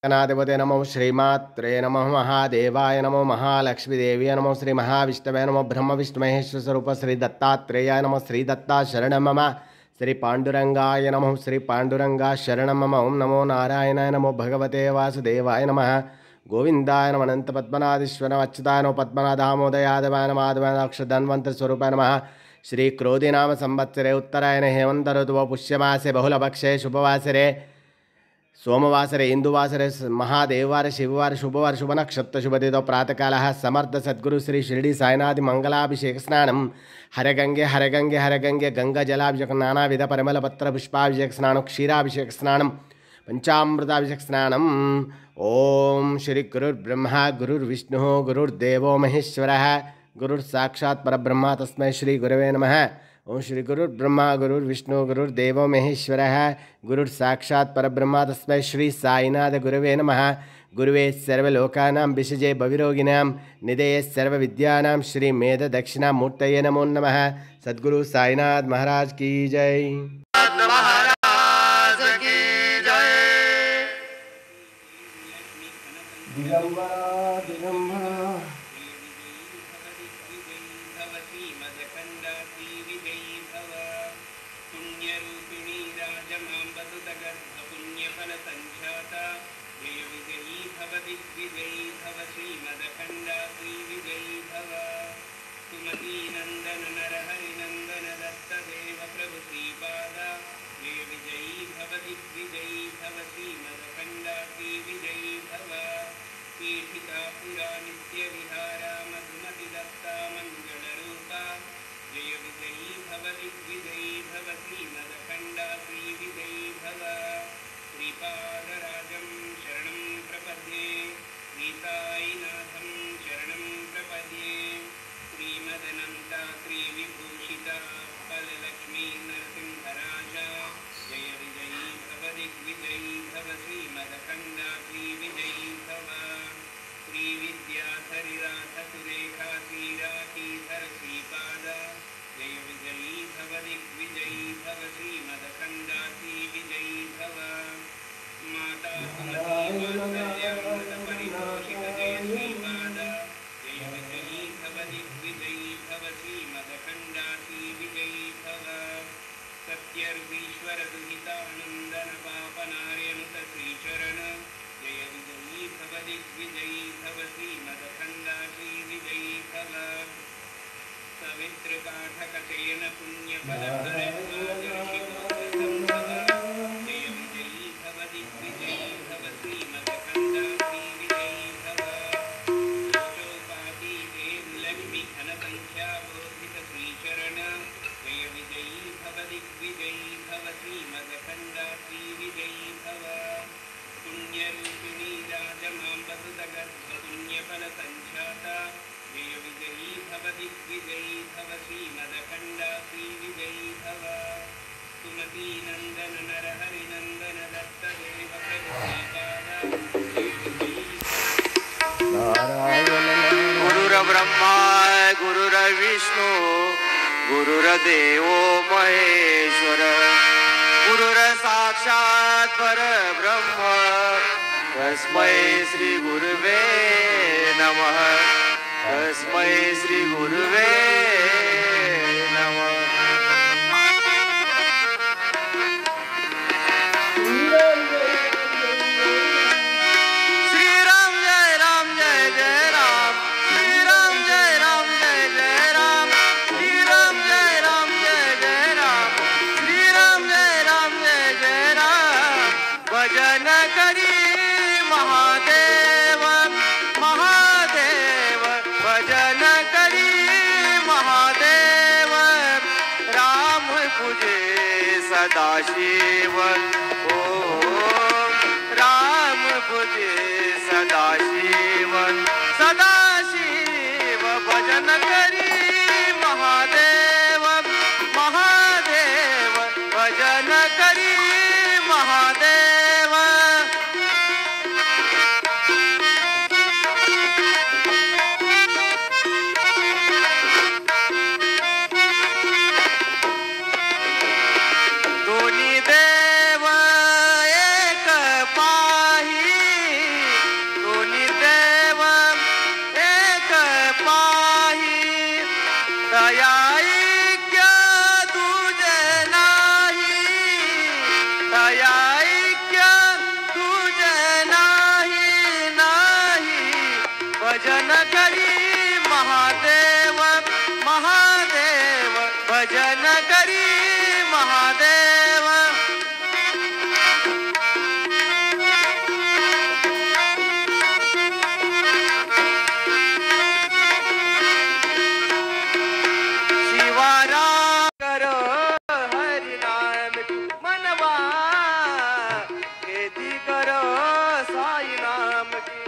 गणाधिपते नमो श्रीमात्रे नमः महादेवाय नमो महालक्ष्मीदेव्यै नमो श्री महाविष्णवे नमो ब्रह्म विष्णुमहेश्वर स्वरूप श्री दत्तात्रेयाय नमो श्री दत्ता शरणं मम श्री पांडुरंगाय नमो श्री पांडुरंगा शरणं मम ओं नमो नारायणाय नमो भगवते वासुदेवाय नमः गोविंदाय नमः अनंत पद्मनाभीश्वर अच्युताय नमो पद्मनाधामोदयादवाय नमः माधवाय अक्षधन्वंत स्वरूपाय नमः श्री क्रोधी नाम संवत्सरे उत्तरायण हेमंत ऋतुः पुष्यमासे बहुलपक्षे शुभवासरे सोमवासरे इंदुवासरे महादेववार शिववार शुभवार शुभ नक्षत्र शुभदितो प्रातःकालः समर्थ सद्गुरु श्री शिरडी साईनाथ मंगलाभिषेक स्नानं हरगंगे हरगंगे हरगंगे गंगा जलाभिषेक नानाविध परिमल पत्र पुष्पाभिषेक स्नानं क्षीराभिषेक स्नानं पंचामृताभिषेक स्नानं ओम श्री गुरुर्ब्रह्मा गुरुर्विष्णुः गुरुर्देवो महेश्वरः गुरुर्साक्षात् परब्रह्म तस्मै श्री गुरवे नमः ओं श्री गुरुर्ब्रह्मा गुरुर्विष्णु गुरुर्देवो महेश्वरः गुरुर्साक्षात् परब्रह्म तस्मै श्री साईनाथ गुरवे नमः गुरुवे सर्वलोकानां विषजे भविरोगिणां निधये सर्वविद्यानां श्री मेध दक्षिणामूर्तये नमो नमः। सद्गुरु साईनाथ महाराज की जय। गुरुर्ब्रह्मा गुरुर्विष्णु गुरुर्देवो महेश्वर गुरुर्साक्षात् परब्रह्म तस्मै श्री गुरुवे नमः तस्मै श्री गुरुवे नमः। सदाशिव ओ राम पूजे सदाशिव सदाशिव भजन करी महादेव महादेव भजन करी महादेव। दोन्ही देव एक पाही भजन करी महादेव महादेव भजन करी महादेव शिवारा करो हरि नाम की मनवा खेती करो साई नाम की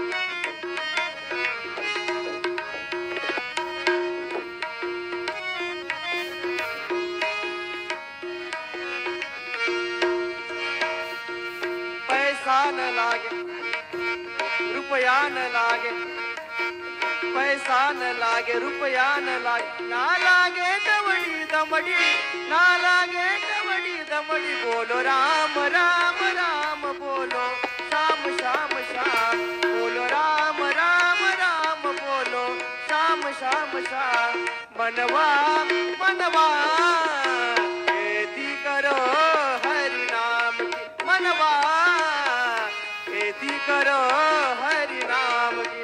पैसा न लागे रुपया न लागे पैसा न लागे रुपया न लागे ना लागे डवड़ी दमड़ी ना लागे डवड़ी दमड़ी बोलो राम राम राम बोलो श्याम श्याम श्याम बोलो राम राम राम बोलो श्याम श्याम श्याम मनवा मनवा खेती करो हरि नाम की मनवा खेती करो हरि नाम की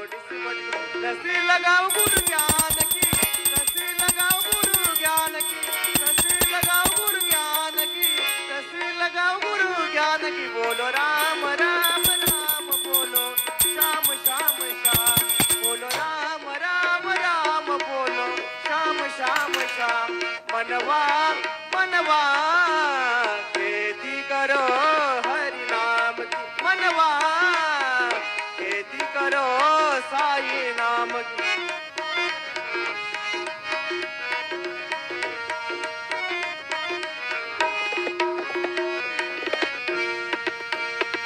रस्सी लगाओ गुरु ज्ञान की रस्सी लगाओ गुरु ज्ञान की रस्सी लगाओ गुरु ज्ञान की रस्सी लगाओ गुरु ज्ञान की बोलो राम राम राम बोलो श्याम श्याम श्याम बोलो राम राम राम बोलो श्याम श्याम श्याम मनवा मनवा खेती करो हरि नाम की मनवा खेती करो साई नाम की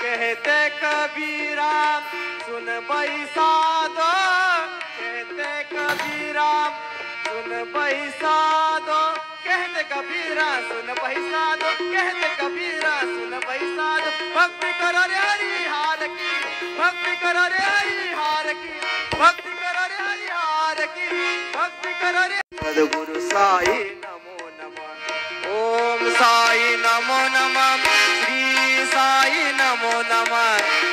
कहते कबीरा सुन बैसा दो कहते कबीरा सुन बैसा दो कहते कबीरा सुन बैसा दो कहते कबीरा सुन बैसा दो भक्ति करो रे हरि हार की भक्ति करो रे हरि हार की भक्ति करो रे हरि हार की भक्ति करो रे सद्गुरु साई नमो नमः ओम साई नमो नमः श्री साई नमो नमः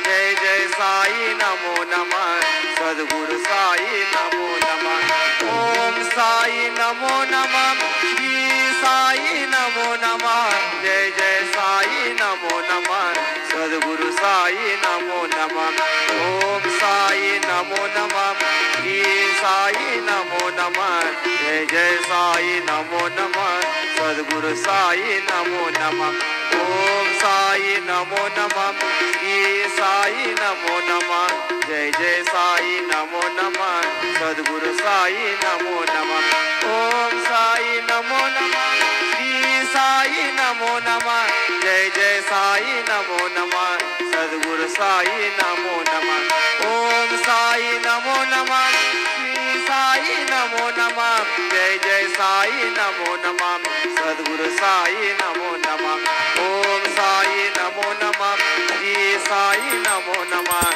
जय जय साई नमो नमः सद्गुरु साई नमो नमः ओम साई नमो नमः श्री साई नमो नमः जय जय साई नमो नमः सद्गुरु साई नमो नमः ओम साई नमो नमः श्री साई नमो नमः जय जय साई नमो नमः सद्गुरु साई नमो नमः ओम साई नमो नमः श्री साई नमो नमः जय जय साई नमो नमः सद्गुरु साई नमो नमः ओम साई नमो नमः श्री साई नमो नमः जय जय साई नमो नमः सद्गुरु साई नमो नमः ओम साई नमो नमः श्री साई नमो नमः जय जय साई नमो नमः सद्गुरु साई नमो नमः ओम साई नमो नमः श्री साई नमो नमः